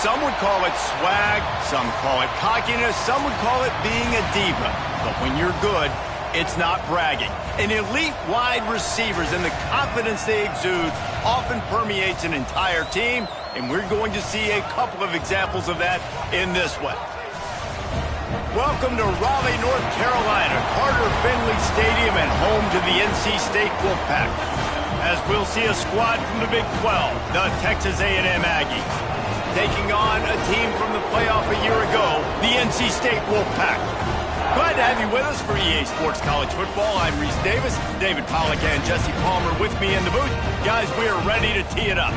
Some would call it swag, some call it cockiness, some would call it being a diva. But when you're good, it's not bragging. An elite wide receivers and the confidence they exude often permeates an entire team, and we're going to see a couple of examples of that in this one. Welcome to Raleigh, North Carolina, Carter Finley Stadium, and home to the NC State Wolfpack. As we'll see a squad from the Big 12, the Texas A&M Aggies, taking on a team from the playoff a year ago, the NC State Wolfpack. Glad to have you with us for EA Sports College Football. I'm Reese Davis, David Pollack and Jesse Palmer with me in the booth. Guys, we are ready to tee it up.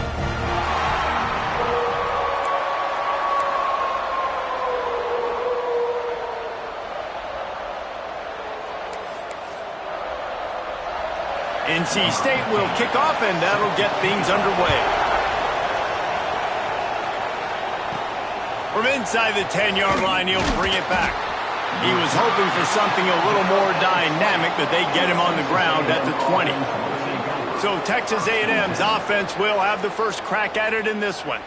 NC State will kick off, and that'll get things underway. From inside the 10-yard line, he'll bring it back. He was hoping for something a little more dynamic, but they get him on the ground at the 20. So Texas A&M's offense will have the first crack at it in this one.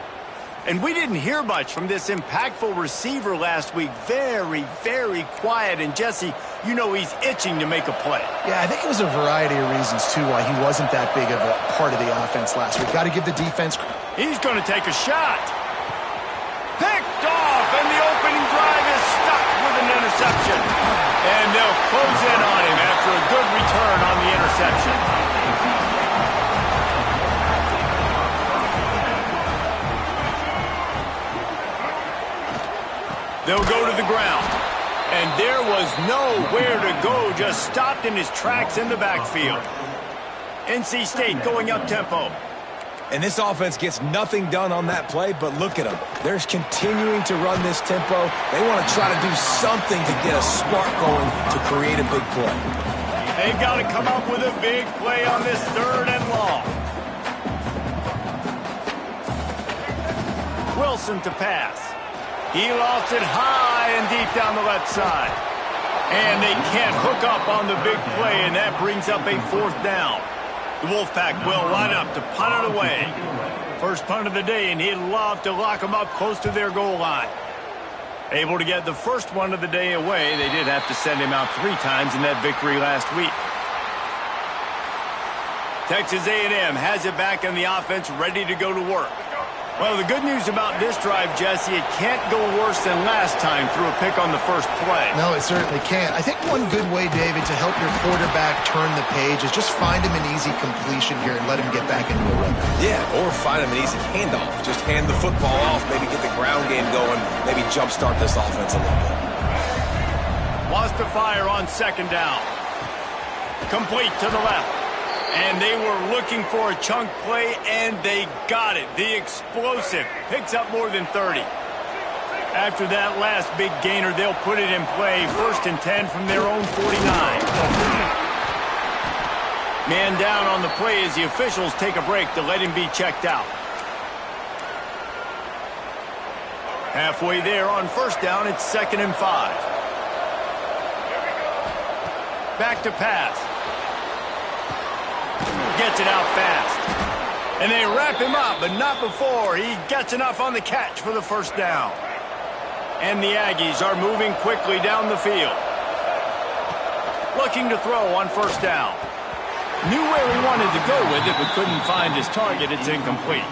And we didn't hear much from this impactful receiver last week. Very, very quiet. And Jesse, you know he's itching to make a play. Yeah, I think it was a variety of reasons, too, why he wasn't that big of a part of the offense last week. Got to give the defense. He's going to take a shot. Picked off, and the opening drive is stuck with an interception. And they'll close in on him after a good return on the interception. They'll go to the ground. And there was nowhere to go, just stopped in his tracks in the backfield. NC State going up-tempo. And this offense gets nothing done on that play, but look at them. They're continuing to run this tempo. They want to try to do something to get a spark going to create a big play. They've got to come up with a big play on this 3rd and long. Wilson to pass. He lost it high and deep down the left side. And they can't hook up on the big play, and that brings up a 4th down. The Wolfpack will line up to punt it away. First punt of the day, and he'd love to lock them up close to their goal line. Able to get the first one of the day away. They did have to send him out 3 times in that victory last week. Texas A&M has it back in the offense, ready to go to work. Well, the good news about this drive, Jesse, it can't go worse than last time through a pick on the first play. No, it certainly can't. I think one good way, David, to help your quarterback turn the page is just find him an easy completion here and let him get back into a run. Yeah, or find him an easy handoff. Just hand the football off, maybe get the ground game going, maybe jumpstart this offense a little bit. Wants to fire on 2nd down. Complete to the left. And they were looking for a chunk play, and they got it. The explosive picks up more than 30. After that last big gainer, they'll put it in play. 1st and 10 from their own 49. Man down on the play as the officials take a break to let him be checked out. Halfway there on 1st down, it's 2nd and 5. Back to pass. Gets it out fast. And they wrap him up, but not before he gets enough on the catch for the 1st down. And the Aggies are moving quickly down the field. Looking to throw on 1st down. Knew where he wanted to go with it, but couldn't find his target. It's incomplete.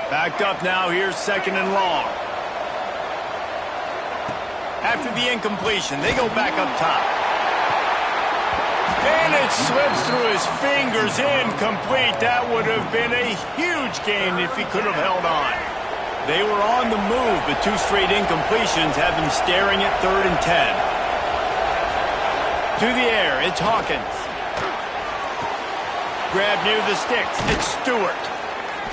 Backed up now. Here's 2nd and long. After the incompletion, they go back up top. And it slips through his fingers, incomplete. That would have been a huge gain if he could have held on. They were on the move, but 2 straight incompletions have them staring at 3rd and 10. To the air, it's Hawkins. Grab near the sticks, it's Stewart.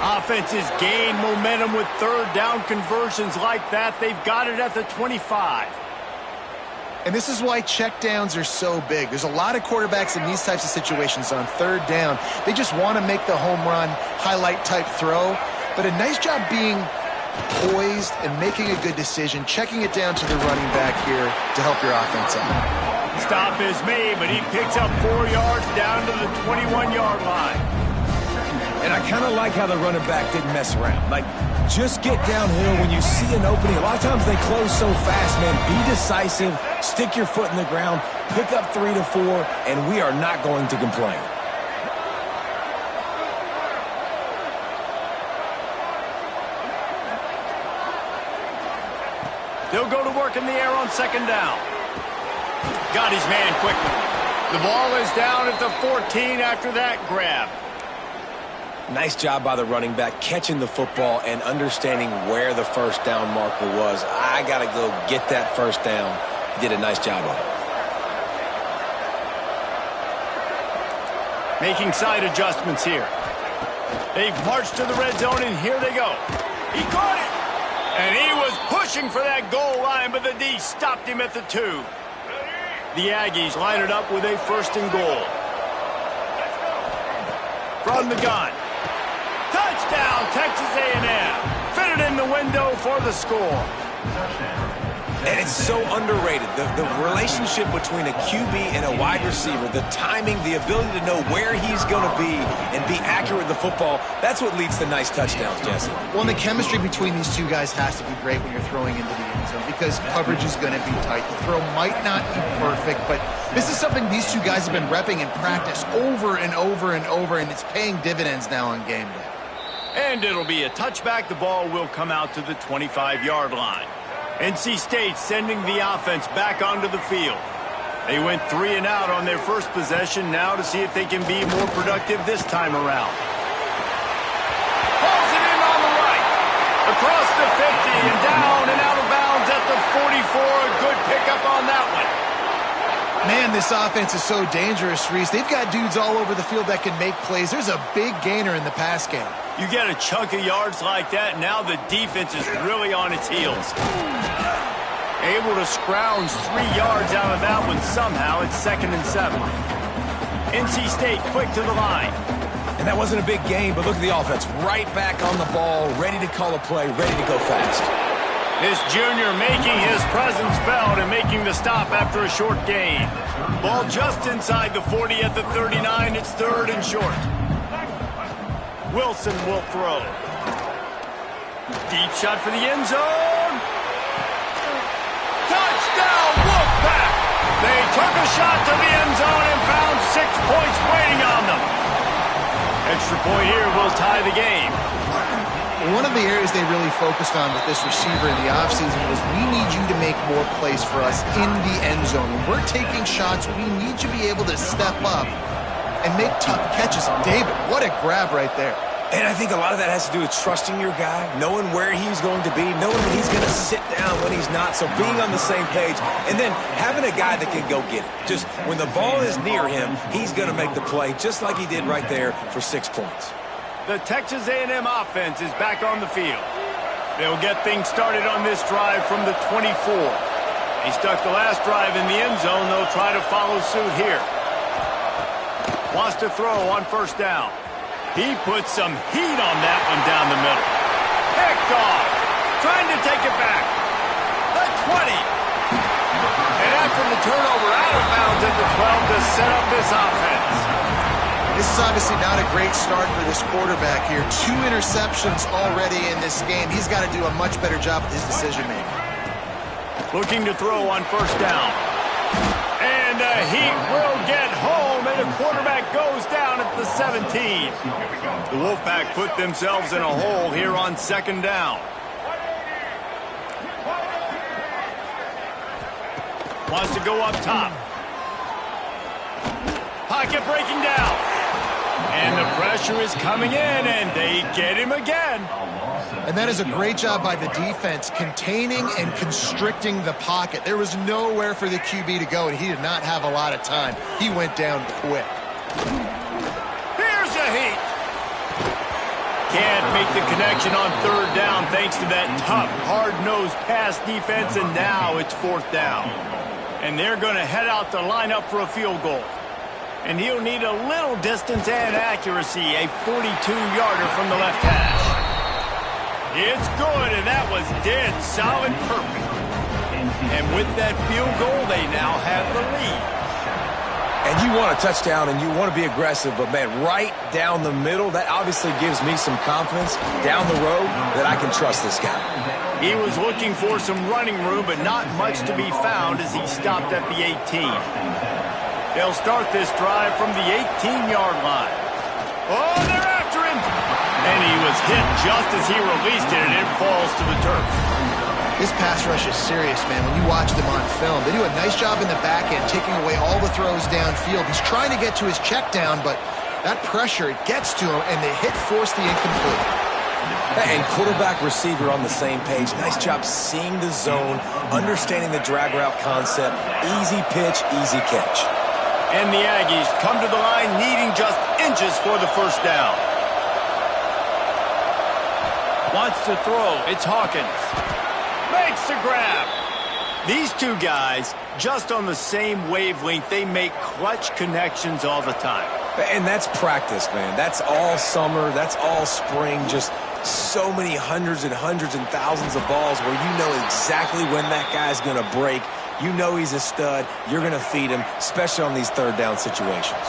Offenses gain momentum with 3rd down conversions like that. They've got it at the 25. And this is why checkdowns are so big. There's a lot of quarterbacks in these types of situations on 3rd down. They just want to make the home run, highlight-type throw. But a nice job being poised and making a good decision, checking it down to the running back here to help your offense out. Stop is made, but he picks up 4 yards down to the 21-yard line. And I kind of like how the running back didn't mess around. Like, just get downhill when you see an opening. A lot of times they close so fast, man. Be decisive, stick your foot in the ground, pick up 3 to 4, and we are not going to complain. They'll go to work in the air on second down. Got his man quickly. The ball is down at the 14 after that grab. Nice job by the running back catching the football and understanding where the first down marker was. I got to go get that first down. He did a nice job of it. Making side adjustments here. They've marched to the red zone, and here they go. He caught it! And he was pushing for that goal line, but the D stopped him at the 2. The Aggies line it up with a first and goal. From the gun. Touchdown, Texas A&M. Fitted in the window for the score. And it's so underrated. The relationship between a QB and a wide receiver, the timing, the ability to know where he's going to be and be accurate with the football, that's what leads to nice touchdowns, Jesse. Well, and the chemistry between these two guys has to be great when you're throwing into the end zone because coverage is going to be tight. The throw might not be perfect, but this is something these two guys have been repping in practice over and over and over, and it's paying dividends now on game day. And it'll be a touchback. The ball will come out to the 25-yard line. NC State sending the offense back onto the field. They went 3 and out on their first possession, now to see if they can be more productive this time around. Pulls it in on the right. Across the 50 and down and out of bounds at the 44. A good pickup on that one. Man, this offense is so dangerous, Reese. They've got dudes all over the field that can make plays. There's a big gainer in the pass game. You get a chunk of yards like that, now the defense is really on its heels. Able to scrounge 3 yards out of that one somehow. It's 2nd and 7. NC State quick to the line. And that wasn't a big game, but look at the offense. Right back on the ball, ready to call a play, ready to go fast. This junior making his presence felt and making the stop after a short gain. Ball just inside the 40 at the 39. It's 3rd and short. Wilson will throw. Deep shot for the end zone. Touchdown, Wolfpack! They took a shot to the end zone and found 6 points waiting on them. Extra point here will tie the game. One of the areas they really focused on with this receiver in the offseason was we need you to make more plays for us in the end zone. When we're taking shots, we need you to be able to step up and make tough catches. David, what a grab right there. And I think a lot of that has to do with trusting your guy, knowing where he's going to be, knowing when he's going to sit down, when he's not, so being on the same page, and then having a guy that can go get it. Just when the ball is near him, he's going to make the play, just like he did right there for 6 points. The Texas A&M offense is back on the field. They'll get things started on this drive from the 24. He stuck the last drive in the end zone. They'll try to follow suit here. Wants to throw on first down. He puts some heat on that one down the middle. Picked off. Trying to take it back. The 20. And after the turnover, out of bounds at the 12 to set up this offense. This is obviously not a great start for this quarterback here. 2 interceptions already in this game. He's got to do a much better job with his decision-making. Looking to throw on first down. And he will get home, and the quarterback goes down at the 17. The Wolfpack put themselves in a hole here on second down. Wants to go up top. Pocket breaking down. And the pressure is coming in, and they get him again. And that is a great job by the defense, containing and constricting the pocket. There was nowhere for the QB to go, and he did not have a lot of time. He went down quick. Here's a heat. Can't make the connection on third down thanks to that tough, hard-nosed pass defense, and now it's 4th down. And they're going to head out to line up for a field goal. And he'll need a little distance and accuracy, a 42-yarder from the left hash. It's good, and that was dead solid perfect. And with that field goal, they now have the lead. And you want a touchdown and you want to be aggressive, but, man, right down the middle, that obviously gives me some confidence down the road that I can trust this guy. He was looking for some running room, but not much to be found as he stopped at the 18. They'll start this drive from the 18-yard line. Oh, they're after him! And he was hit just as he released it, and it falls to the turf. This pass rush is serious, man. When you watch them on film, they do a nice job in the back end, taking away all the throws downfield. He's trying to get to his check down, but that pressure, it gets to him, and the hit forced the incomplete. And quarterback receiver on the same page. Nice job seeing the zone, understanding the drag route concept. Easy pitch, easy catch. And the Aggies come to the line needing just inches for the first down. Wants to throw. It's Hawkins. Makes the grab. These two guys, just on the same wavelength, they make clutch connections all the time. And that's practice, man. That's all summer. That's all spring. Just so many hundreds and thousands of balls where you know exactly when that guy's going to break. You know he's a stud. You're going to feed him, especially on these third down situations.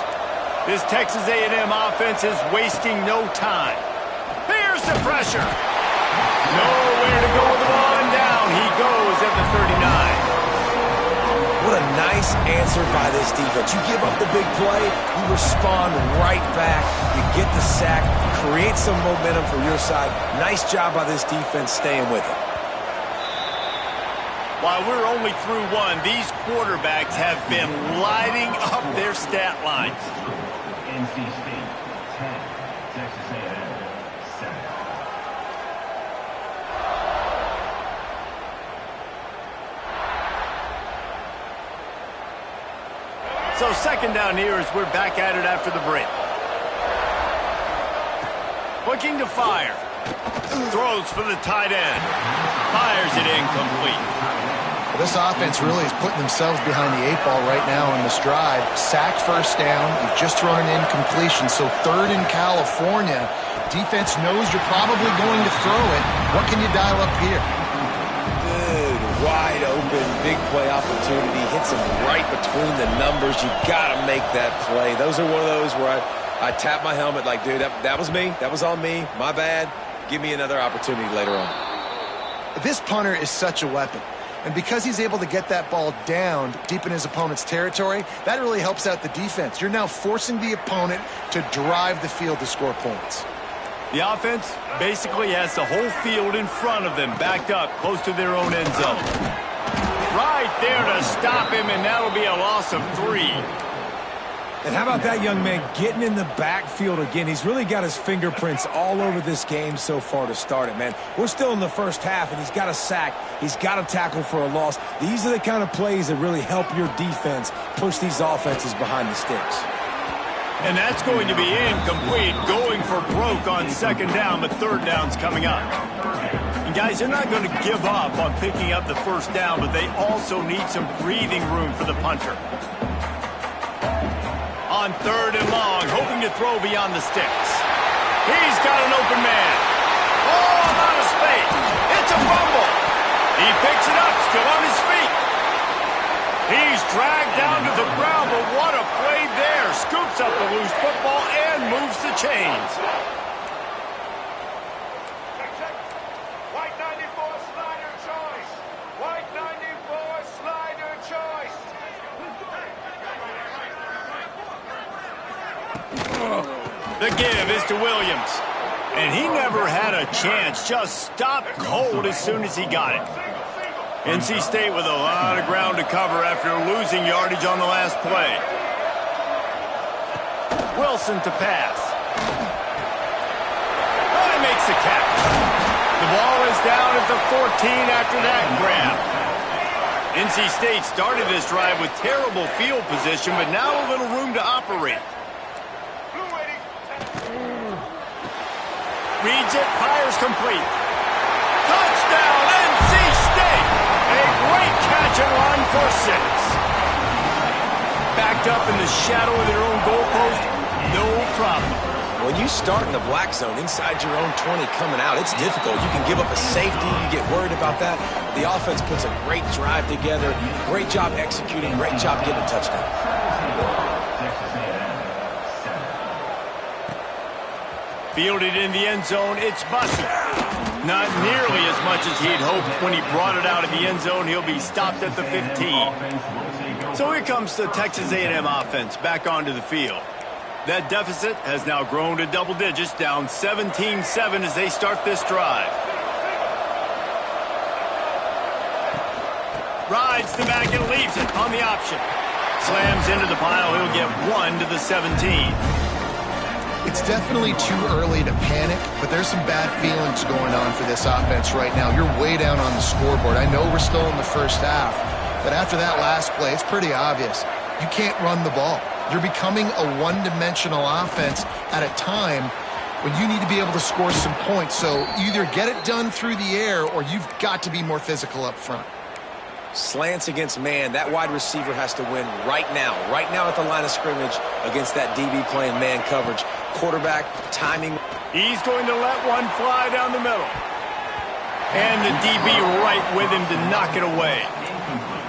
This Texas A&M offense is wasting no time. Here's the pressure. Nowhere to go with the ball, and down he goes at the 39. What a nice answer by this defense. You give up the big play, you respond right back, you get the sack, create some momentum for your side. Nice job by this defense staying with it. While we're only through one, these quarterbacks have been lighting up their stat lines. NC State 10, Texas A&M 7. So second down here as we're back at it after the break. Looking to fire. Throws for the tight end. Fires it incomplete. Well, this offense really is putting themselves behind the 8 ball right now on this drive. Sacked first down. You've just thrown an incompletion. So third in California. Defense knows you're probably going to throw it. What can you dial up here? Good, wide open, big play opportunity. Hits him right between the numbers. You got to make that play. Those are one of those where I tap my helmet like, dude, that was me. That was on me. My bad. Give me another opportunity later on. This punter is such a weapon. And because he's able to get that ball down deep in his opponent's territory, that really helps out the defense. You're now forcing the opponent to drive the field to score points. The offense basically has the whole field in front of them, backed up close to their own end zone. Right there to stop him, and that'll be a loss of 3. And how about that young man getting in the backfield again? He's really got his fingerprints all over this game so far to start it, man. We're still in the first half, and he's got a sack. He's got a tackle for a loss. These are the kind of plays that really help your defense push these offenses behind the sticks. And that's going to be incomplete, going for broke on second down, but third down's coming up. And guys, they're not going to give up on picking up the first down, but they also need some breathing room for the punter. On third and long, hoping to throw beyond the sticks. He's got an open man. Oh, I'm out of space. It's a fumble. He picks it up, still on his feet. He's dragged down to the ground, but what a play there. Scoops up the loose football and moves the chains. White 94 slider choice. White 94 slider choice. The give is to Williams. And he never had a chance. Just stopped cold as soon as he got it. NC State with a lot of ground to cover after losing yardage on the last play. Wilson to pass. Oh, he makes the catch. The ball is down at the 14 after that grab. NC State started this drive with terrible field position, but now a little room to operate. Reads it, fires complete. Touchdown, NC State! A great catch and run for 6. Backed up in the shadow of their own goalpost, no problem. When you start in the black zone inside your own 20 coming out, it's difficult. You can give up a safety. You get worried about that. The offense puts a great drive together. Great job executing. Great job getting a touchdown. Fielded in the end zone, it's Bussey. Not nearly as much as he'd hoped when he brought it out of the end zone. He'll be stopped at the 15. So here comes the Texas A&M offense back onto the field. That deficit has now grown to double digits, down 17-7 as they start this drive. Rides the back and leaves it on the option. Slams into the pile. He'll get 1 to the 17. It's definitely too early to panic, but there's some bad feelings going on for this offense right now. You're way down on the scoreboard. I know we're still in the first half, but after that last play, it's pretty obvious. You can't run the ball. You're becoming a one-dimensional offense at a time when you need to be able to score some points. So either get it done through the air or you've got to be more physical up front. Slants against man. That wide receiver has to win right now at the line of scrimmage against that DB playing man coverage. Quarterback, timing. He's going to let one fly down the middle. And the DB right with him to knock it away.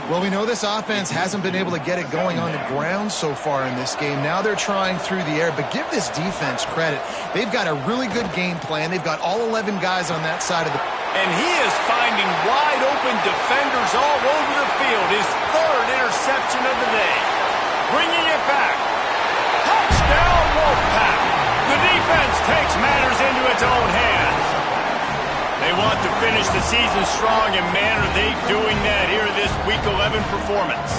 Well, we know this offense hasn't been able to get it going on the ground so far in this game. Now they're trying through the air, but give this defense credit. They've got a really good game plan. They've got all 11 guys on that side of the... And he is finding wide open defenders all over the field. His third interception of the day. Bringing it back. Touchdown, Wolfpack. The defense takes matters into its own hands. They want to finish the season strong, and man, are they doing that here this Week 11 performance.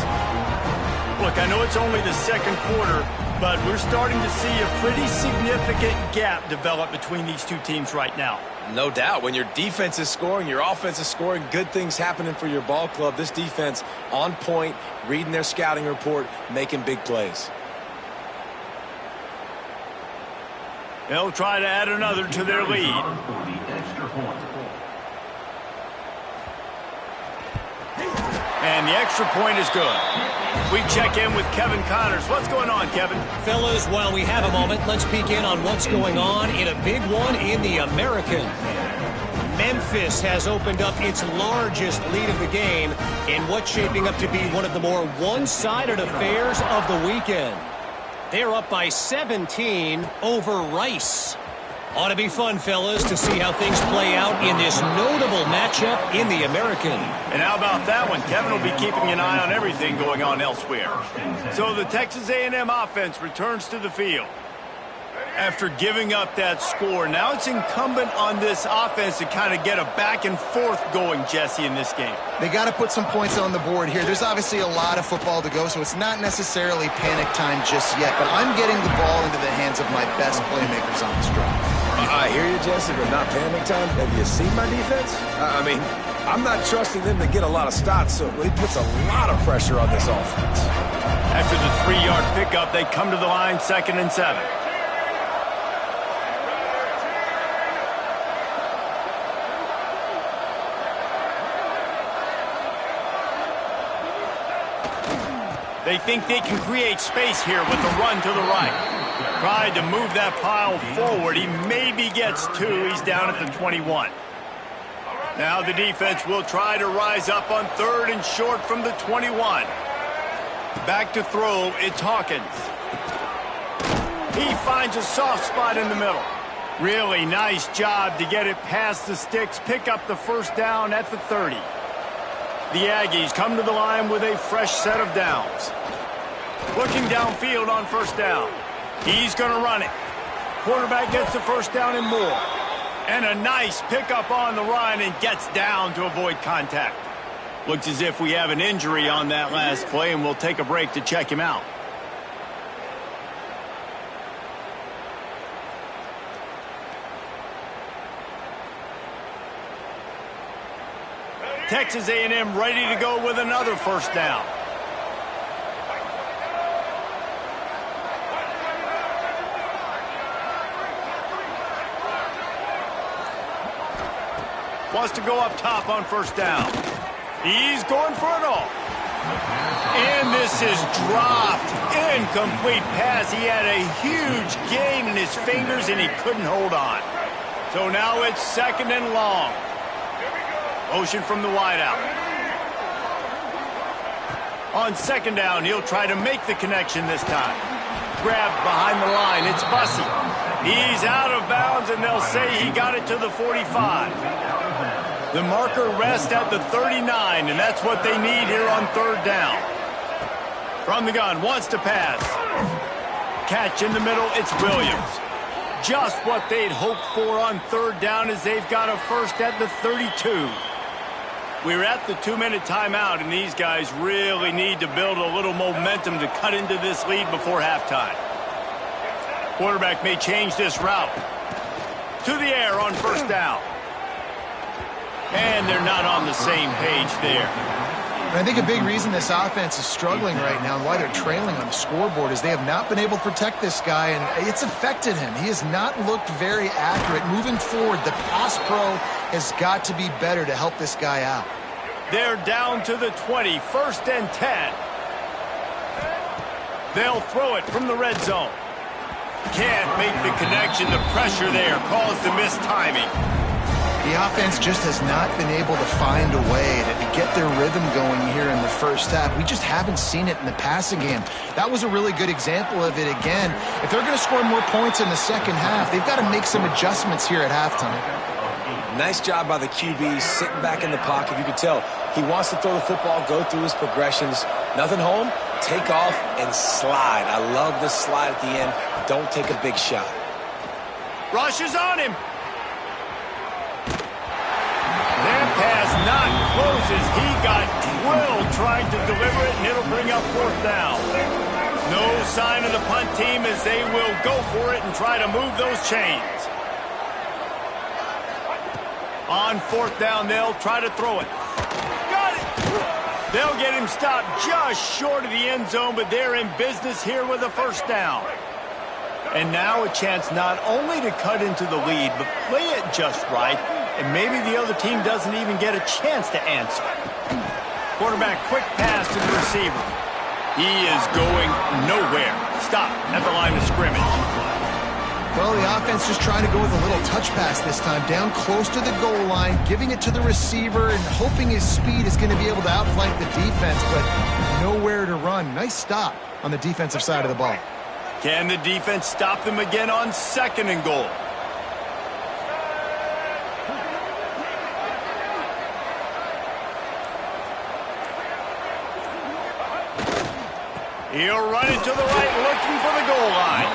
Look, I know it's only the second quarter, but we're starting to see a pretty significant gap develop between these two teams right now. No doubt. When your defense is scoring, your offense is scoring, good things happening for your ball club. This defense on point, reading their scouting report, making big plays. They'll try to add another to their lead. And the extra point is good. We check in with Kevin Connors. What's going on, Kevin? Fellas, while we have a moment, let's peek in on what's going on in a big one in the American. Memphis has opened up its largest lead of the game in what's shaping up to be one of the more one-sided affairs of the weekend. They're up by 17 over Rice. Ought to be fun, fellas, to see how things play out in this notable matchup in the American. And how about that one? Kevin will be keeping an eye on everything going on elsewhere. So the Texas A&M offense returns to the field. After giving up that score, now it's incumbent on this offense to kind of get a back and forth going, Jesse, in this game. They got to put some points on the board here. There's obviously a lot of football to go, so it's not necessarily panic time just yet, but I'm getting the ball into the hands of my best playmakers on this drive. I hear you, Jesse, but not panic time. Have you seen my defense? I mean, I'm not trusting them to get a lot of stops, so it puts a lot of pressure on this offense. After the 3-yard pickup, they come to the line, 2nd and 7. They think they can create space here with the run to the right. Tried to move that pile forward. He maybe gets 2. He's down at the 21. Now the defense will try to rise up on 3rd and short from the 21. Back to throw. It's Hawkins. He finds a soft spot in the middle. Really nice job to get it past the sticks. Pick up the first down at the 30. The Aggies come to the line with a fresh set of downs. Looking downfield on first down. He's going to run it. Quarterback gets the first down and more. And a nice pickup on the run and gets down to avoid contact. Looks as if we have an injury on that last play, and we'll take a break to check him out. Texas A&M ready to go with another first down. Wants to go up top on first down. He's going for it all. And this is dropped. Incomplete pass. He had a huge gain in his fingers, and he couldn't hold on. So now it's 2nd and long. Motion from the wideout. On 2nd down, he'll try to make the connection this time. Grabbed behind the line. It's Bussey. He's out of bounds, and they'll say he got it to the 45. The marker rests at the 39, and that's what they need here on third down. From the gun, wants to pass. Catch in the middle, it's Williams. Just what they'd hoped for on third down as they've got a first at the 32. We're at the 2-minute timeout, and these guys really need to build a little momentum to cut into this lead before halftime. Quarterback may change this route. To the air on first down. And they're not on the same page there. And I think a big reason this offense is struggling right now and why they're trailing on the scoreboard is they have not been able to protect this guy, and it's affected him. He has not looked very accurate. Moving forward, the pass pro has got to be better to help this guy out. They're down to the 20, first and 10. They'll throw it from the red zone. Can't make the connection. The pressure there caused the mistiming. The offense just has not been able to find a way to get their rhythm going here in the first half. We just haven't seen it in the passing game. That was a really good example of it again. If they're going to score more points in the second half, they've got to make some adjustments here at halftime. Nice job by the QB sitting back in the pocket. You can tell he wants to throw the football, go through his progressions. Nothing home, take off and slide. I love this slide at the end. Don't take a big shot. Rush is on him. That pass not close as he got drilled trying to deliver it, and it'll bring up fourth down. No sign of the punt team as they will go for it and try to move those chains. On fourth down, they'll try to throw it. Got it! They'll get him stopped just short of the end zone, but they're in business here with a first down. And now a chance not only to cut into the lead, but play it just right, and maybe the other team doesn't even get a chance to answer. Quarterback, quick pass to the receiver. He is going nowhere. Stop at the line of scrimmage. Well, the offense just trying to go with a little touch pass this time, down close to the goal line, giving it to the receiver and hoping his speed is going to be able to outflank the defense, but nowhere to run. Nice stop on the defensive side of the ball. Can the defense stop them again on second and goal? He'll run it to the right, looking for the goal line.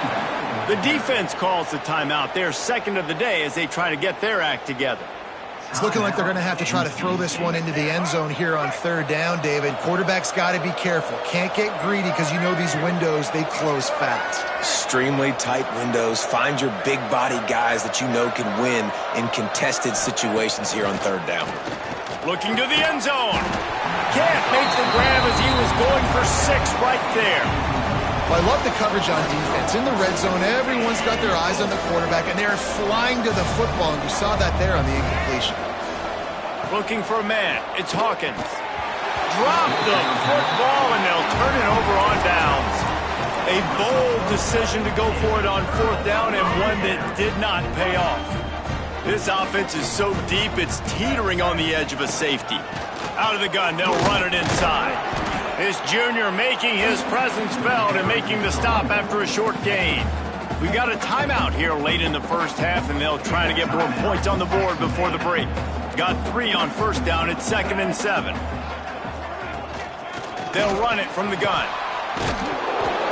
The defense calls the timeout. They're second of the day as they try to get their act together. It's looking like they're going to have to try to throw this one into the end zone here on third down, David. Quarterback's got to be careful. Can't get greedy because you know these windows, they close fast. Extremely tight windows. Find your big body guys that you know can win in contested situations here on third down. Looking to the end zone. Can't make the grab as he was going for 6 right there. Well, I love the coverage on defense. In the red zone, everyone's got their eyes on the quarterback, and they're flying to the football, and you saw that there on the incompletion. Looking for a man. It's Hawkins. Drop the football, and they'll turn it over on downs. A bold decision to go for it on fourth down, and one that did not pay off. This offense is so deep, it's teetering on the edge of a safety. Out of the gun, they'll run it inside. This junior making his presence felt and making the stop after a short gain. We got a timeout here late in the first half, and they'll try to get more points on the board before the break. Got 3 on first down at 2nd and 7. They'll run it from the gun.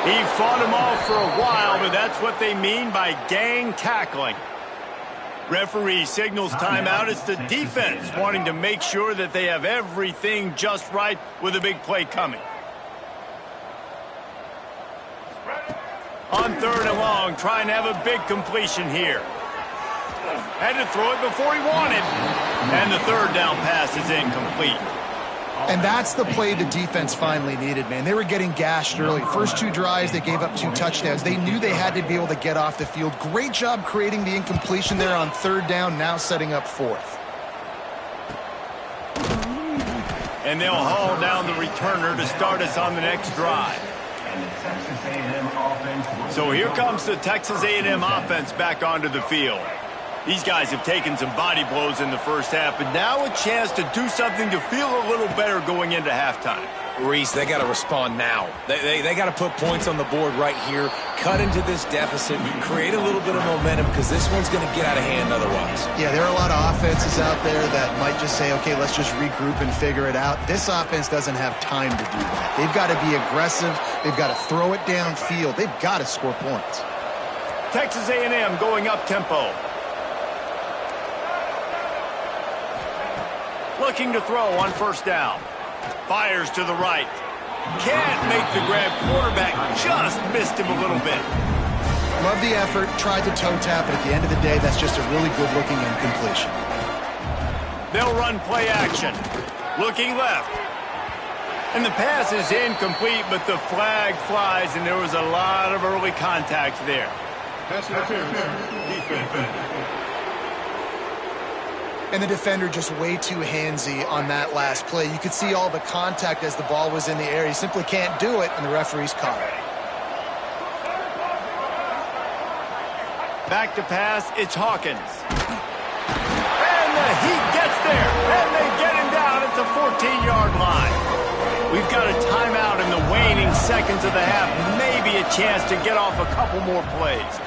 He fought him off for a while, but that's what they mean by gang tackling. Referee signals timeout. It's the defense wanting to make sure that they have everything just right with a big play coming. On third and long, trying to have a big completion here. Had to throw it before he wanted. And the third down pass is incomplete. And that's the play the defense finally needed, man. They were getting gashed early. First 2 drives, they gave up 2 touchdowns. They knew they had to be able to get off the field. Great job creating the incompletion there on third down, now setting up fourth. And they'll haul down the returner to start us on the next drive. So here comes the Texas A&M offense back onto the field. These guys have taken some body blows in the first half, but now a chance to do something to feel a little better going into halftime. Reese, they got to respond now. They got to put points on the board right here, cut into this deficit, create a little bit of momentum because this one's going to get out of hand otherwise. Yeah, there are a lot of offenses out there that might just say, okay, let's just regroup and figure it out. This offense doesn't have time to do that. They've got to be aggressive. They've got to throw it downfield. They've got to score points. Texas A&M going up tempo. Looking to throw on first down. Fires to the right. Can't make the grab. Quarterback just missed him a little bit. Love the effort. Tried to toe tap, but at the end of the day, that's just a really good-looking incompletion. They'll run play action. Looking left. And the pass is incomplete, but the flag flies, and there was a lot of early contact there. Pass interference. Defense. And the defender just way too handsy on that last play. You could see all the contact as the ball was in the air. He simply can't do it, and the referee's caught it. Back to pass, it's Hawkins. And the Heat gets there, and they get him down at the 14-yard line. We've got a timeout in the waning seconds of the half. Maybe a chance to get off a couple more plays.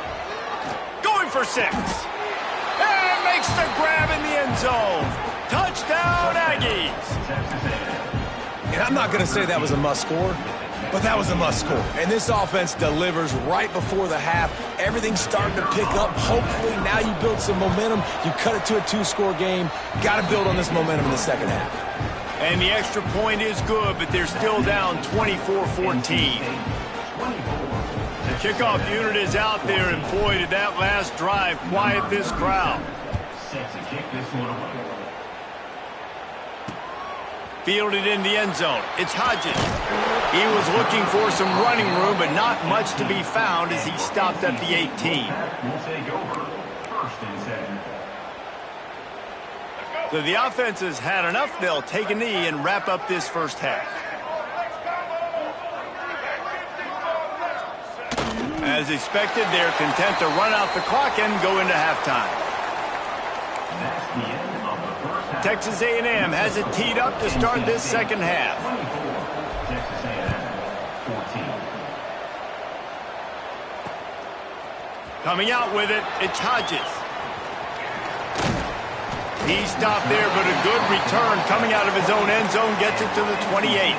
Going for 6. And makes the grab in the end zone. Touchdown, Aggies. And I'm not going to say that was a must-score, but that was a must-score. And this offense delivers right before the half. Everything's starting to pick up. Hopefully, now you build some momentum. You cut it to a 2-score game. Got to build on this momentum in the second half. And the extra point is good, but they're still down 24-14. The kickoff unit is out there, and boy, did that last drive quiet this crowd. Set to kick this one away. Fielded in the end zone. It's Hodges. He was looking for some running room, but not much to be found as he stopped at the 18. We'll take over. First and 7. So the offense has had enough. They'll take a knee and wrap up this first half. As expected, they're content to run out the clock and go into halftime. That's the end of the first half. Texas A&M has it teed up to start this second half. 24. Texas A&M 14. Coming out with it, it's Hodges. He stopped there, but a good return coming out of his own end zone gets it to the 28.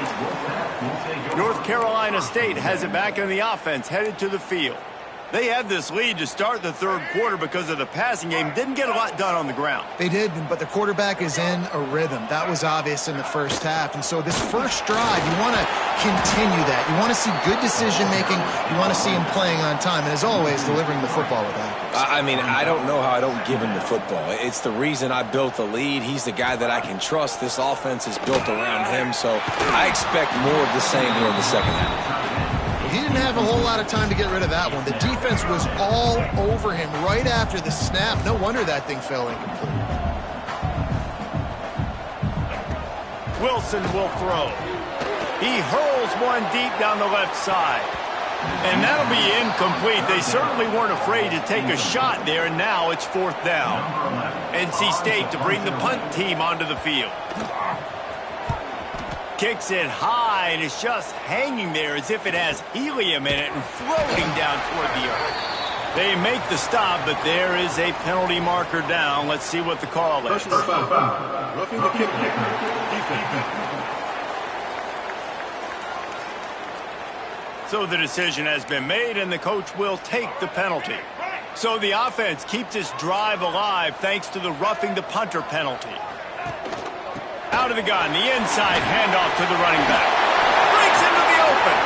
North Carolina State has it back in the offense, headed to the field. They had this lead to start the third quarter because of the passing game. Didn't get a lot done on the ground. They did, but the quarterback is in a rhythm. That was obvious in the first half. And so this first drive, you want to continue that. You want to see good decision-making. You want to see him playing on time. And as always, delivering the football with accuracy. I mean, I don't know how I don't give him the football. It's the reason I built the lead. He's the guy that I can trust. This offense is built around him. So I expect more of the same here in the second half. He didn't have a whole lot of time to get rid of that one. The defense was all over him right after the snap. No wonder that thing fell incomplete. Wilson will throw. He hurls one deep down the left side. And that'll be incomplete. They certainly weren't afraid to take a shot there, and now it's fourth down. NC State to bring the punt team onto the field. Kicks it high, and it's just hanging there as if it has helium in it and floating down toward the earth. They make the stop, but there is a penalty marker down. Let's see what the call is. Personal foul. Roughing the kicker. Defense. So the decision has been made, and the coach will take the penalty. So the offense keeps its drive alive thanks to the roughing the punter penalty. Out of the gun, the inside handoff to the running back. Breaks into the open.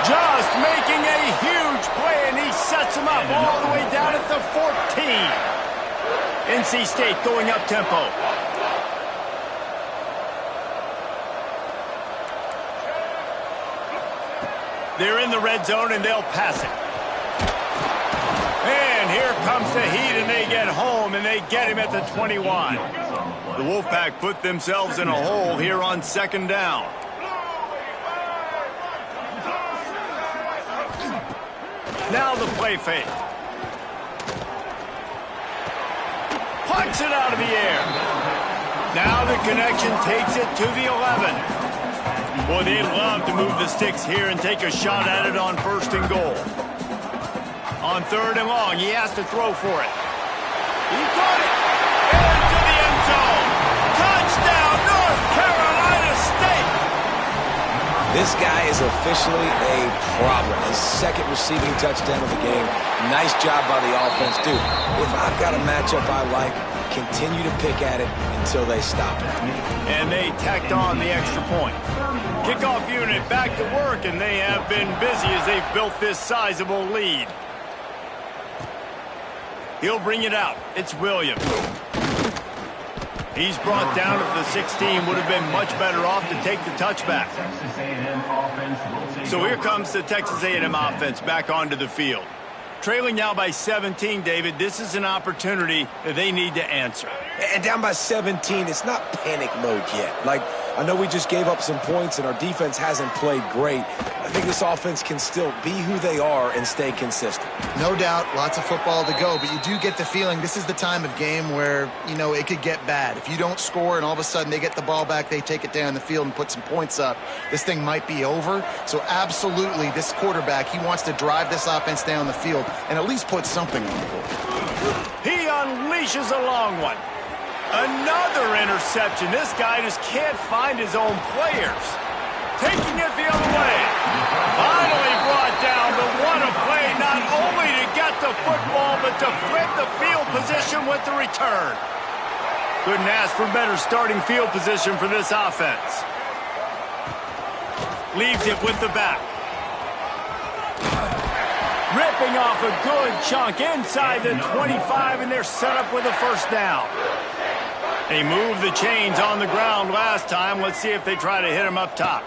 Just making a huge play, and he sets him up all the way down at the 14. NC State going up tempo. They're in the red zone, and they'll pass it. And here comes the Heat, and they get home, and they get him at the 21. The Wolfpack put themselves in a hole here on second down. Now the play fake. Punts it out of the air. Now the connection takes it to the 11. Boy, they'd love to move the sticks here and take a shot at it on 1st and goal. On 3rd and long, he has to throw for it. He caught it. Into the end zone. Touchdown, North Carolina State. This guy is officially a problem. His 2nd receiving touchdown of the game. Nice job by the offense. Dude, if I've got a matchup I like, continue to pick at it until they stop it. And they tacked on the extra point. Kickoff unit back to work, and they have been busy as they've built this sizable lead. He'll bring it out. It's Williams. He's brought down at the 16. Would have been much better off to take the touchback. So here comes the Texas A&M offense back onto the field. Trailing now by 17, David. This is an opportunity that they need to answer. And down by 17, it's not panic mode yet. Like, I know we just gave up some points and our defense hasn't played great. I think this offense can still be who they are and stay consistent. No doubt, lots of football to go, but you do get the feeling this is the time of game where, you know, it could get bad. If you don't score and all of a sudden they get the ball back, they take it down the field and put some points up, this thing might be over. So absolutely, this quarterback, he wants to drive this offense down the field and at least put something on the board. He unleashes a long one. Another interception. This guy just can't find his own players. Taking it the other way. Finally brought down, but what a play, not only to get the football, but to flip the field position with the return. Couldn't ask for better starting field position for this offense. Leaves it with the back. Ripping off a good chunk inside the 25, and they're set up with a 1st down. They moved the chains on the ground last time. Let's see if they try to hit him up top.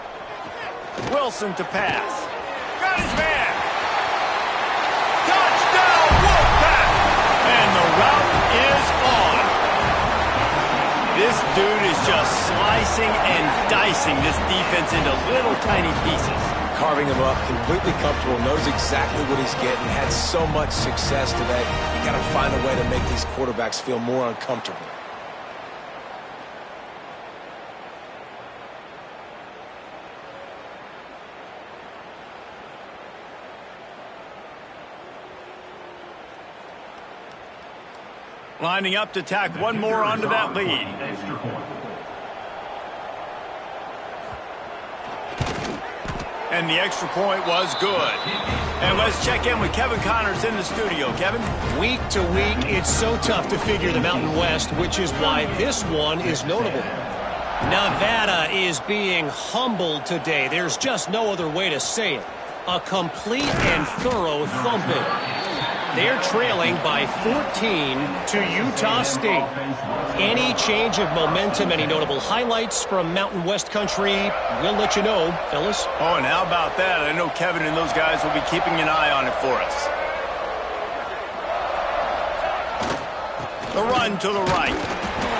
Wilson to pass. Got his man. Touchdown, Wolfpack! And the route is on. This dude is just slicing and dicing this defense into little tiny pieces. Carving him up, completely comfortable, knows exactly what he's getting, had so much success today. You got to find a way to make these quarterbacks feel more uncomfortable. Lining up to tack one more onto that lead. And the extra point was good. And let's check in with Kevin Connors in the studio. Kevin? Week to week, it's so tough to figure the Mountain West, which is why this one is notable. Nevada is being humbled today. There's just no other way to say it. A complete and thorough thumping. They're trailing by 14 to Utah State. Any change of momentum, any notable highlights from Mountain West country, we'll let you know, fellas. Oh, and how about that? I know Kevin and those guys will be keeping an eye on it for us. The run to the right.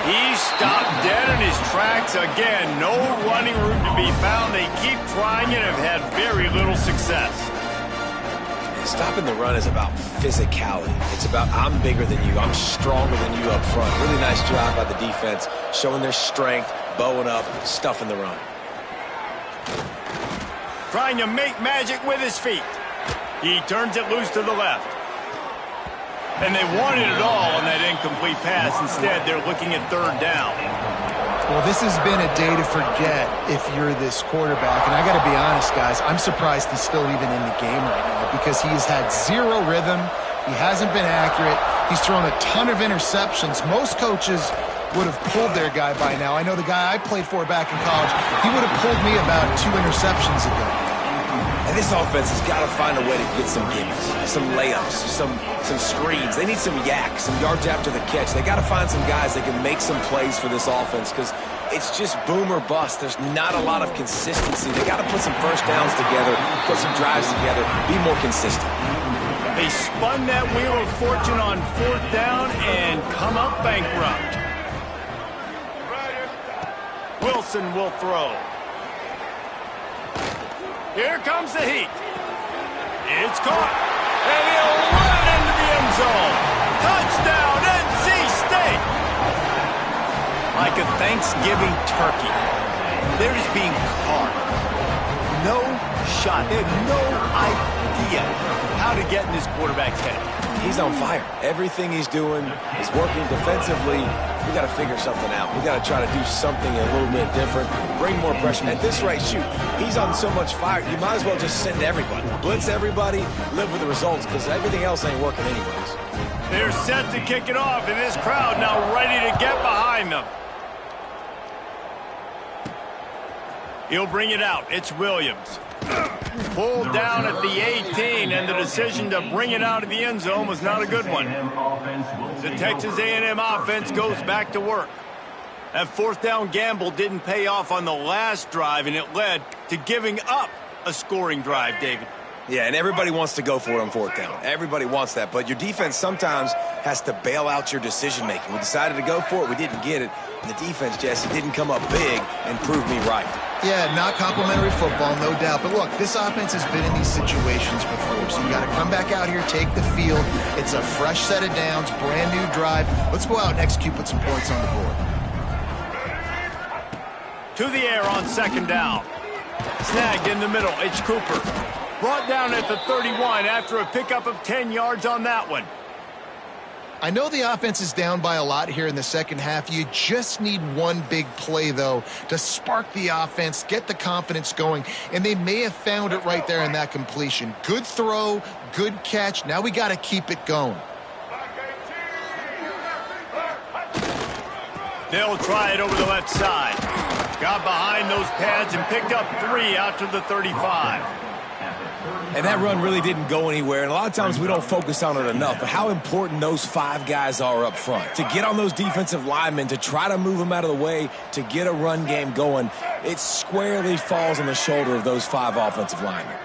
He stopped dead in his tracks again. No running room to be found. They keep trying and have had very little success. Stopping the run is about physicality. It's about I'm bigger than you, I'm stronger than you up front. Really nice job by the defense, showing their strength, bowing up, stuffing the run. Trying to make magic with his feet. He turns it loose to the left. And they wanted it all on that incomplete pass. Instead, they're looking at 3rd down. Well, this has been a day to forget if you're this quarterback. And I got to be honest, guys, I'm surprised he's still even in the game right now because he has had zero rhythm. He hasn't been accurate. He's thrown a ton of interceptions. Most coaches would have pulled their guy by now. I know the guy I played for back in college, he would have pulled me about 2 interceptions ago. And this offense has got to find a way to get some gimmies, some layups, some screens. They need some yak, some yards after the catch. They got to find some guys that can make some plays for this offense because it's just boom or bust. There's not a lot of consistency. They got to put some 1st downs together, put some drives together, be more consistent. They spun that wheel of fortune on 4th down and come up bankrupt. Wilson will throw. Here comes the heat. It's caught. And he'll run it into the end zone. Touchdown, NC State. like a Thanksgiving turkey. They're just being carved. No shot. They have no idea how to get in this quarterback's head. He's on fire. Everything he's doing is working defensively. We got to figure something out. We got to try to do something a little bit different, bring more pressure. At this rate, shoot, he's on so much fire, you might as well just send everybody. Blitz everybody, live with the results, because everything else ain't working anyways. They're set to kick it off, and this crowd now ready to get behind them. He'll bring it out. It's Williams. Pulled down at the 18, and the decision to bring it out of the end zone was not a good one. The Texas A&M offense goes back to work. That fourth down gamble didn't pay off on the last drive, and it led to giving up a scoring drive, David. Yeah, and everybody wants to go for it on fourth down. Everybody wants that, but your defense sometimes has to bail out your decision-making. We decided to go for it. We didn't get it. And the defense, Jesse, didn't come up big and prove me right. Yeah, not complimentary football, no doubt. But look, this offense has been in these situations before, so you got to come back out here, take the field. It's a fresh set of downs, brand new drive. Let's go out and execute, put some points on the board. To the air on second down. Snagged in the middle. It's Cooper. Brought down at the 31 after a pickup of 10 yards on that one. I know the offense is down by a lot here in the second half. You just need one big play, though, to spark the offense, get the confidence going, and they may have found it right there in that completion. Good throw, good catch. Now we got to keep it going. They'll try it over the left side. Got behind those pads and picked up 3 out to the 35. And that run really didn't go anywhere, and a lot of times we don't focus on it enough, but how important those 5 guys are up front. To get on those defensive linemen, to try to move them out of the way, to get a run game going, it squarely falls on the shoulder of those 5 offensive linemen.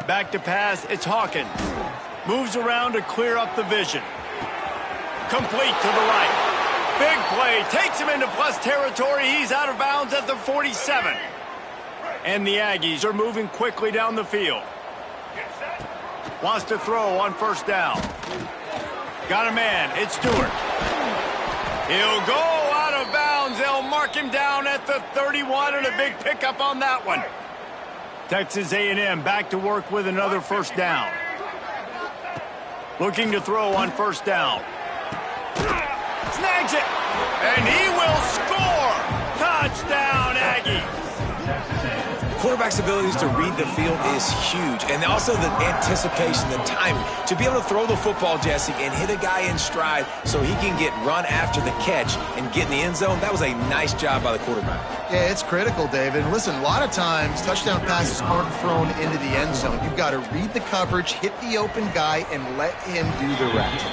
Back to pass, it's Hawkins. Moves around to clear up the vision. Complete to the right. Big play, takes him into plus territory. He's out of bounds at the 47. And the Aggies are moving quickly down the field. Wants to throw on first down. Got a man, it's Stewart. He'll go out of bounds. They'll mark him down at the 31, and a big pickup on that one. Texas A&M back to work with another first down. Looking to throw on first down. Snags it, and he will score. Touchdown, Aggies. Quarterback's abilities to read the field is huge, and also the anticipation, the timing. To be able to throw the football, Jesse, and hit a guy in stride so he can get run after the catch and get in the end zone, that was a nice job by the quarterback. Yeah, it's critical, David. Listen, a lot of times touchdown passes aren't thrown into the end zone. You've got to read the coverage, hit the open guy, and let him do the rest.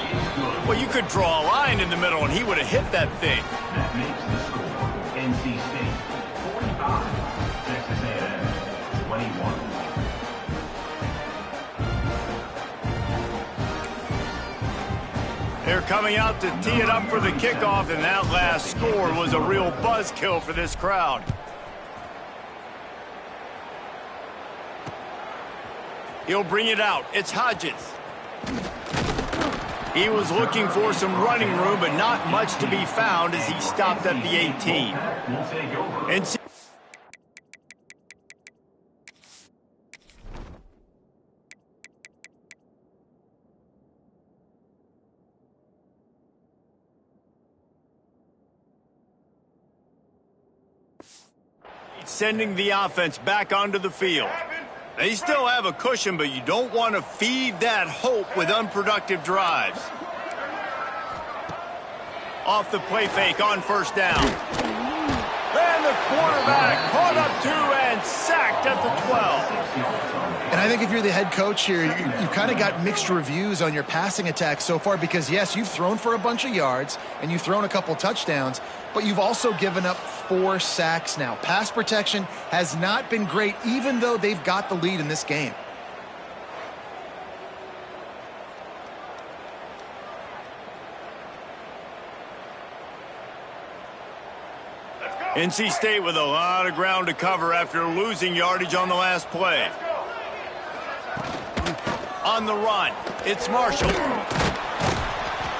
Well, you could draw a line in the middle, and he would have hit that thing. That makes the score NC State 45, Texas A&M 21. They're coming out to tee it up for the kickoff, and that last score was a real buzzkill for this crowd. He'll bring it out. It's Hodges. He was looking for some running room, but not much to be found as he stopped at the 18. And sending the offense back onto the field. They still have a cushion, but you don't want to feed that hope with unproductive drives. Off the play fake on first down. And the quarterback caught up 2 and sacked at the 12. And I think if you're the head coach here, you've kind of got mixed reviews on your passing attack so far because, yes, you've thrown for a bunch of yards and you've thrown a couple touchdowns, but you've also given up 4 sacks now. Pass protection has not been great, even though they've got the lead in this game. NC State with a lot of ground to cover after losing yardage on the last play. on the run. It's Marshall.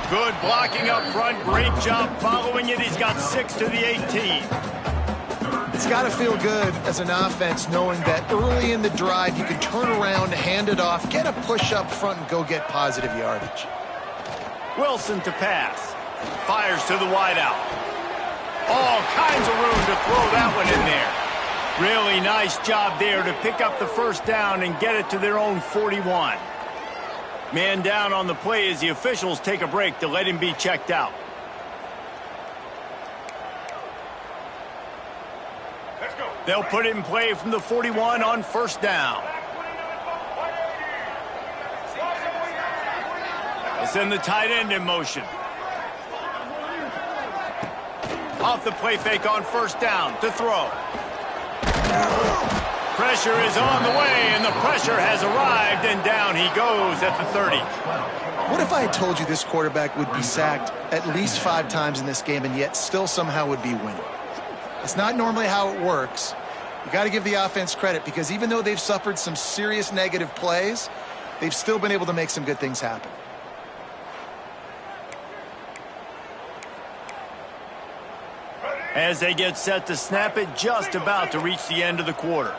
Good blocking up front. Great job following it. He's got 6 to the 18. It's got to feel good as an offense knowing that early in the drive you can turn around, hand it off, get a push up front, and go get positive yardage. Wilson to pass. Fires to the wideout. All kinds of room to throw that one in there. Really nice job there to pick up the first down and get it to their own 41. Man down on the play as the officials take a break to let him be checked out. They'll put it in play from the 41 on first down. They send the tight end in motion. Off the play fake on first down to throw. Pressure is on the way, and the pressure has arrived, and down he goes at the 30. What if I had told you this quarterback would be sacked at least 5 times in this game and yet still somehow would be winning? It's not normally how it works. You got to give the offense credit because even though they've suffered some serious negative plays, they've still been able to make some good things happen. As they get set to snap it, just about to reach the end of the quarter.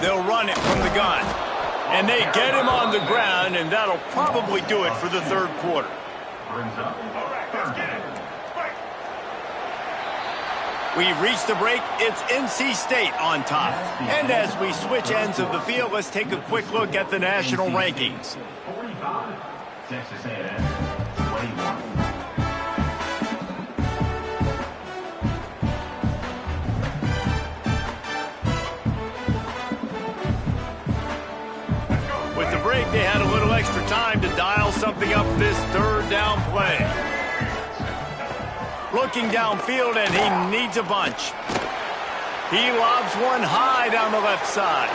They'll run it from the gun. And they get him on the ground, and that'll probably do it for the third quarter. We've reached the break. It's NC State on top. And as we switch ends of the field, let's take a quick look at the national rankings. 45, Texas A&M, 21. With the break, they had a little extra time to dial something up for this third down play. Looking downfield, and he needs a bunch. He lobs one high down the left side.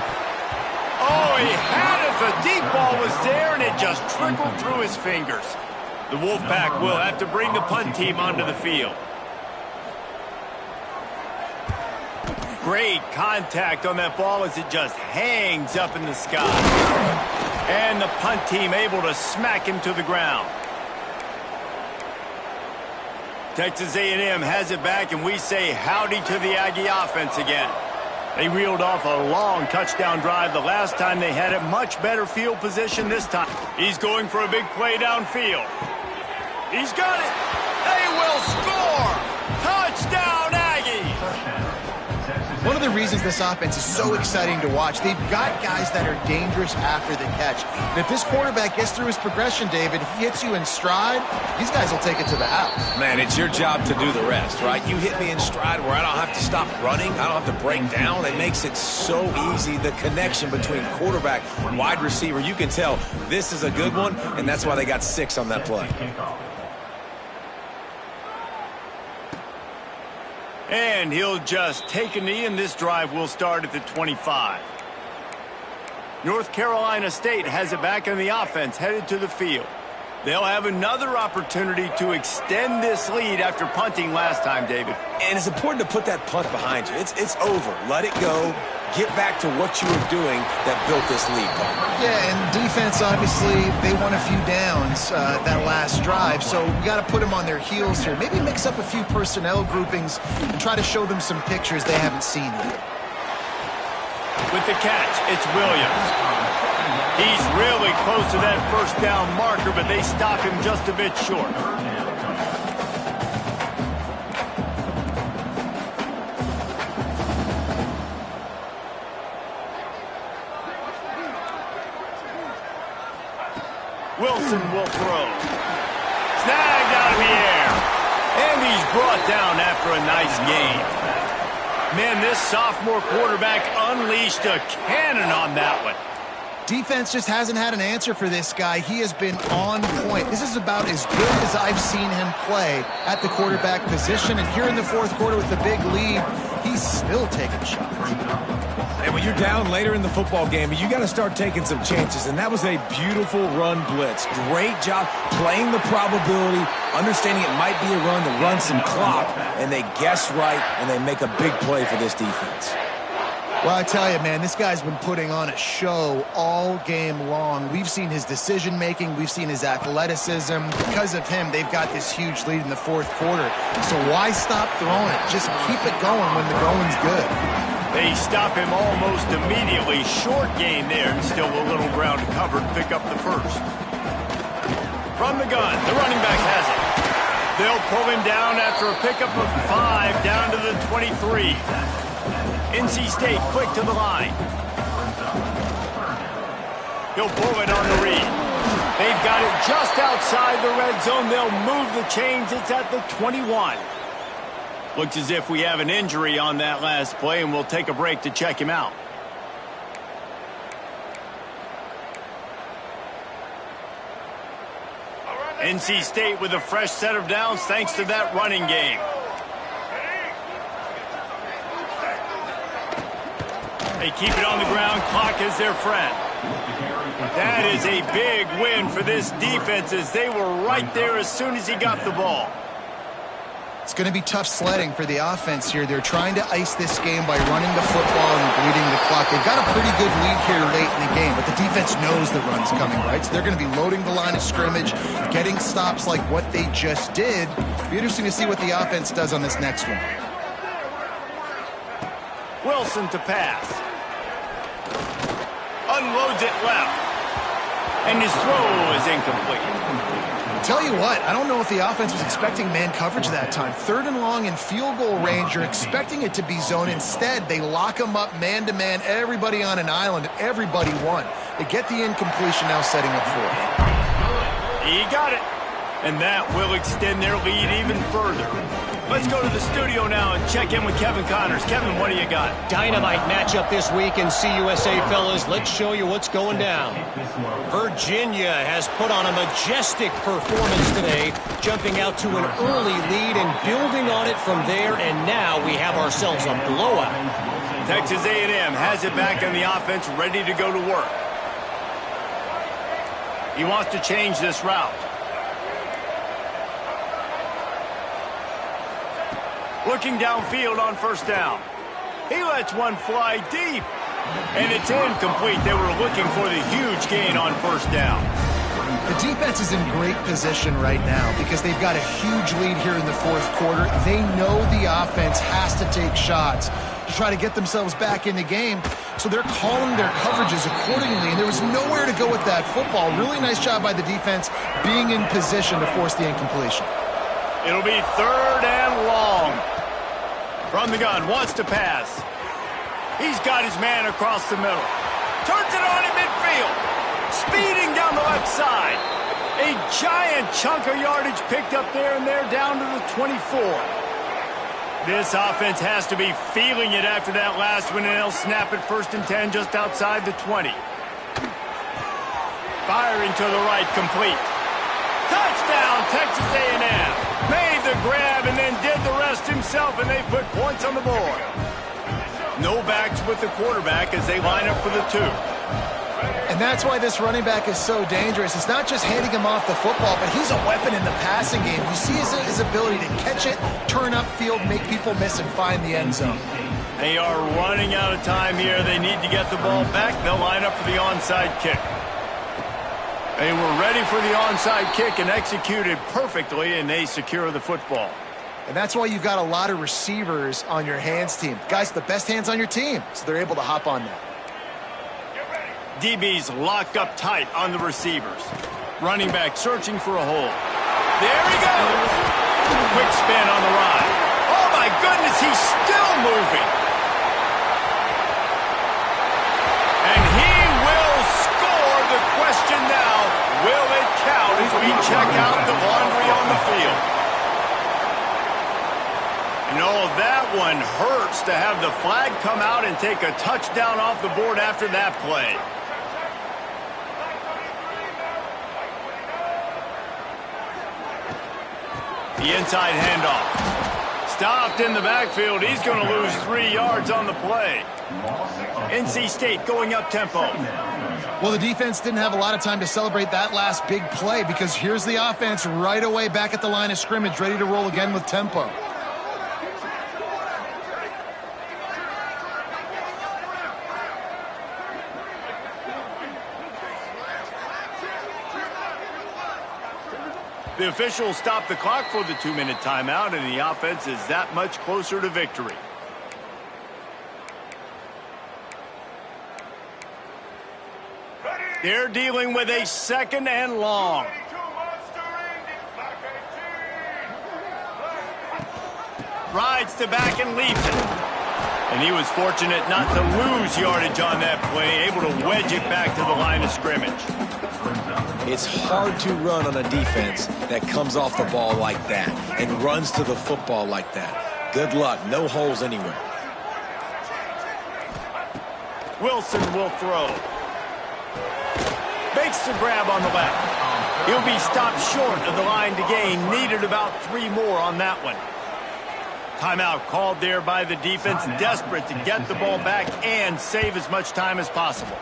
Oh, he had it. The deep ball was there, and it just trickled through his fingers. The Wolfpack will have to bring the punt team onto the field. Great contact on that ball as it just hangs up in the sky. And the punt team able to smack him to the ground. Texas A&M has it back, and we say howdy to the Aggie offense again. They reeled off a long touchdown drive the last time they had it. Much better field position this time. He's going for a big play downfield. He's got it. They will score. Touchdown, Aggies. One of the reasons this offense is so exciting to watch, they've got guys that are dangerous after the catch. And if this quarterback gets through his progression, David, he hits you in stride, these guys will take it to the house. Man, it's your job to do the rest, right? You hit me in stride where I don't have to stop running. I don't have to break down. It makes it so easy. The connection between quarterback and wide receiver, you can tell this is a good one, and that's why they got 6 on that play. And he'll just take a knee, and this drive will start at the 25. North Carolina State has it back on the offense, headed to the field. They'll have another opportunity to extend this lead after punting last time, David. And it's important to put that punt behind you. It's over. Let it go. Get back to what you were doing that built this lead. Yeah, and defense, obviously, they won a few downs that last drive, so we got to put them on their heels here. Maybe mix up a few personnel groupings and try to show them some pictures they haven't seen yet. With the catch, it's Williams. He's really close to that first down marker, but they stop him just a bit short. Wilson will throw. Snagged out of the air. And he's brought down after a nice gain. Man, this sophomore quarterback unleashed a cannon on that one. Defense just hasn't had an answer for this guy. He has been on point. This is about as good as I've seen him play at the quarterback position. And here in the fourth quarter with the big lead, he's still taking shots. And when you're down later in the football game, you got to start taking some chances. And that was a beautiful run blitz. Great job playing the probability, understanding it might be a run to run some clock. And they guess right, and they make a big play for this defense. Well, I tell you, man, this guy's been putting on a show all game long. We've seen his decision-making. We've seen his athleticism. Because of him, they've got this huge lead in the fourth quarter. So why stop throwing it? Just keep it going when the going's good. They stop him almost immediately. Short gain there, and still a little ground to cover to pick up the first. From the gun, the running back has it. They'll pull him down after a pickup of 5 down to the 23. NC State quick to the line. He'll pull it on the read. They've got it just outside the red zone. They'll move the chains. It's at the 21. Looks as if we have an injury on that last play, and we'll take a break to check him out. NC State with a fresh set of downs thanks to that running game. They keep it on the ground. Clock is their friend. That is a big win for this defense as they were right there as soon as he got the ball. It's going to be tough sledding for the offense here. They're trying to ice this game by running the football and bleeding the clock. They've got a pretty good lead here late in the game, but the defense knows the run's coming, right? So they're going to be loading the line of scrimmage, getting stops like what they just did. It'll be interesting to see what the offense does on this next one. Wilson to pass. Unloads it left. And his throw is incomplete. Tell you what, I don't know if the offense was expecting man coverage that time. 3rd and long in field goal range, you're expecting it to be zone. Instead, they lock them up man-to-man, everybody on an island, everybody won. They get the incompletion now setting up 4th. He got it. And that will extend their lead even further. Let's go to the studio now and check in with Kevin Connors. Kevin, what do you got? Dynamite matchup this week in CUSA, fellas. Let's show you what's going down. Virginia has put on a majestic performance today, jumping out to an early lead and building on it from there, and now we have ourselves a blowout. Texas A&M has it back on the offense, ready to go to work. He wants to change this route. Looking downfield on 1st down. He lets one fly deep. And it's incomplete. They were looking for the huge gain on 1st down. The defense is in great position right now because they've got a huge lead here in the 4th quarter. They know the offense has to take shots to try to get themselves back in the game. So they're calling their coverages accordingly, and there was nowhere to go with that football. Really nice job by the defense being in position to force the incompletion. It'll be 3rd and long. From the gun, wants to pass. He's got his man across the middle. Turns it on in midfield. Speeding down the left side. A giant chunk of yardage picked up there, and they're down to the 24. This offense has to be feeling it after that last one, and they'll snap it 1st and 10 just outside the 20. Firing to the right, complete. Touchdown, Texas A&M. Made the grab and then did the rest himself, and they put points on the board. No backs with the quarterback as they line up for the 2. And that's why this running back is so dangerous. It's not just handing him off the football, but he's a weapon in the passing game. You see his ability to catch it, turn upfield, make people miss, and find the end zone. They are running out of time here. They need to get the ball back. They'll line up for the onside kick. They were ready for the onside kick and executed perfectly, and they secure the football. And that's why you've got a lot of receivers on your hands team. Guys, the best hands on your team, so they're able to hop on that. DB's locked up tight on the receivers. Running back searching for a hole. There he goes. Quick spin on the ride. Oh, my goodness, he's still moving. And he will score. The question now, will it count as we check out the laundry on the field? You know, that one hurts to have the flag come out and take a touchdown off the board after that play. The inside handoff. Stopped in the backfield. He's going to lose 3 yards on the play. NC State going up tempo. Well, the defense didn't have a lot of time to celebrate that last big play because here's the offense right away back at the line of scrimmage, ready to roll again with tempo. The officials stop the clock for the 2-minute timeout, and the offense is that much closer to victory. They're dealing with a 2nd and long. Rides to back and leaves it. And he was fortunate not to lose yardage on that play, able to wedge it back to the line of scrimmage. It's hard to run on a defense that comes off the ball like that and runs to the football like that. Good luck. No holes anywhere. Wilson will throw. Makes the grab on the left. He'll be stopped short of the line to gain. Needed about 3 more on that one. Timeout called there by the defense, desperate to get the ball back and save as much time as possible.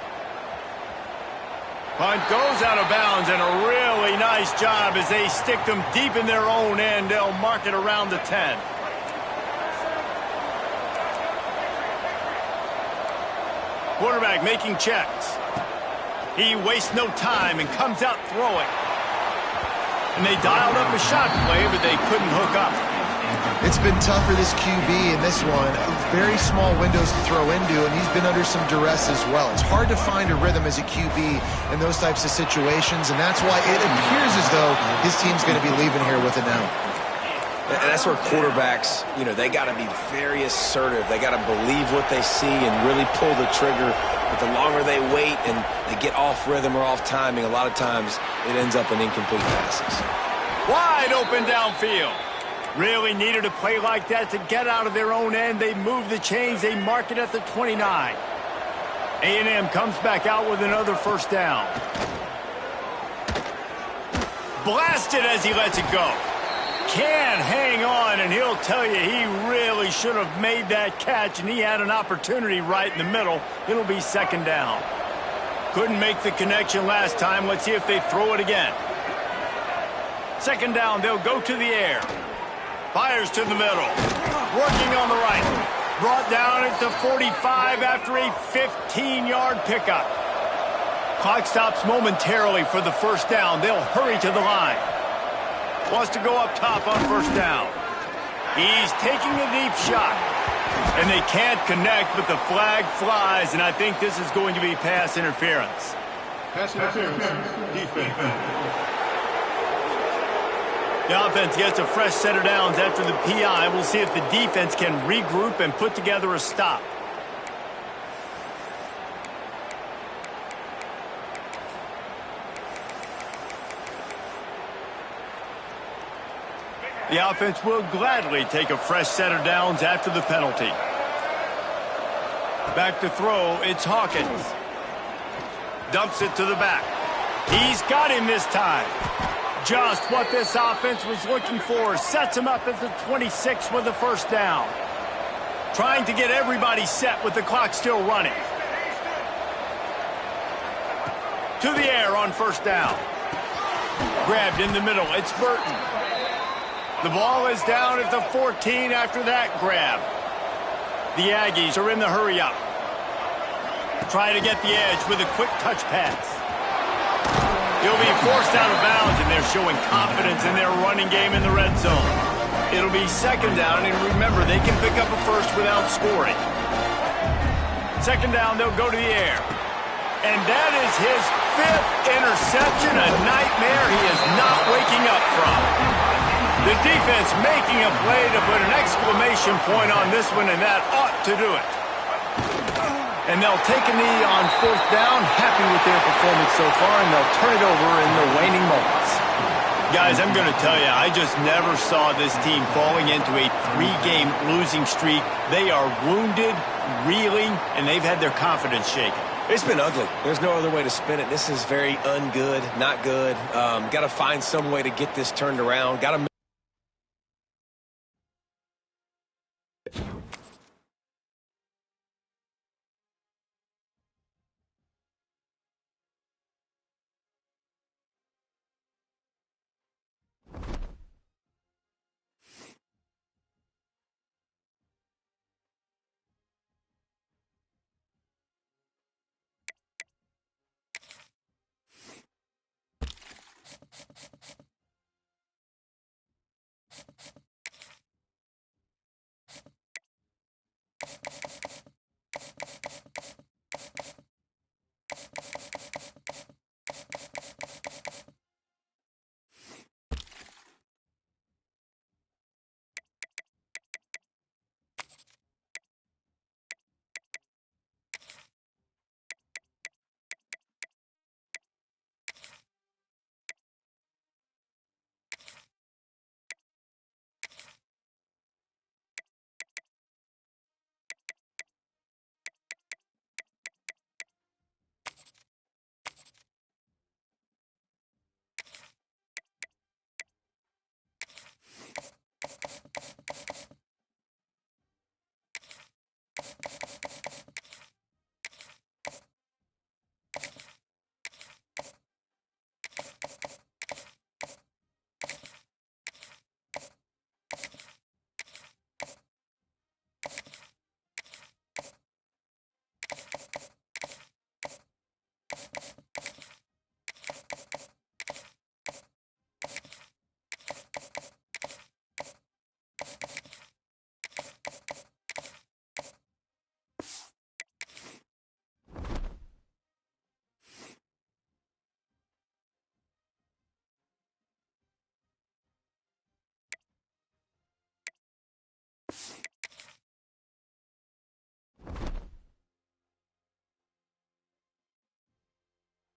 Punt goes out of bounds, and a really nice job as they stick them deep in their own end. They'll mark it around the 10. Quarterback making checks. He wastes no time and comes out throwing. And they dialed up a shot play, but they couldn't hook up. It's been tough for this QB in this one. Very small windows to throw into, and he's been under some duress as well. It's hard to find a rhythm as a QB in those types of situations, and that's why it appears as though his team's going to be leaving here with it now. And that's where quarterbacks, they got to be very assertive. They got to believe what they see and really pull the trigger. But the longer they wait and they get off rhythm or off timing, a lot of times it ends up in incomplete passes. Wide open downfield. Really needed a play like that to get out of their own end. They move the chains. They mark it at the 29. A&M comes back out with another 1st down. Blasted as he lets it go. Can't hang on, and he'll tell you he really should have made that catch, and he had an opportunity right in the middle. It'll be 2nd down. Couldn't make the connection last time. Let's see if they throw it again. 2nd down, they'll go to the air. Fires to the middle. Working on the right. Brought down at the 45 after a 15-yard pickup. Clock stops momentarily for the 1st down. They'll hurry to the line. Wants to go up top on 1st down. He's taking a deep shot. And they can't connect, but the flag flies, and I think this is going to be pass interference. Pass interference. Defense. The offense gets a fresh set of downs after the PI. We'll see if the defense can regroup and put together a stop. The offense will gladly take a fresh set of downs after the penalty. Back to throw, it's Hawkins. Dumps it to the back. He's got him this time. Just what this offense was looking for. Sets him up at the 26 with the 1st down. Trying to get everybody set with the clock still running. To the air on 1st down. Grabbed in the middle. It's Burton. The ball is down at the 14 after that grab. The Aggies are in the hurry-up. Try to get the edge with a quick touch pass. He'll be forced out of bounds, and they're showing confidence in their running game in the red zone. It'll be 2nd down, and remember, they can pick up a 1st without scoring. 2nd down, they'll go to the air. And that is his 5th interception, a nightmare he is not waking up from. The defense making a play to put an exclamation point on this one, and that ought to do it. And they'll take a knee on 4th down, happy with their performance so far, and they'll turn it over in the waning moments. Guys, I'm going to tell you, I just never saw this team falling into a 3-game losing streak. They are wounded, reeling, and they've had their confidence shaken. It's been ugly. There's no other way to spin it. This is very ungood, not good. Got to find some way to get this turned around. Got to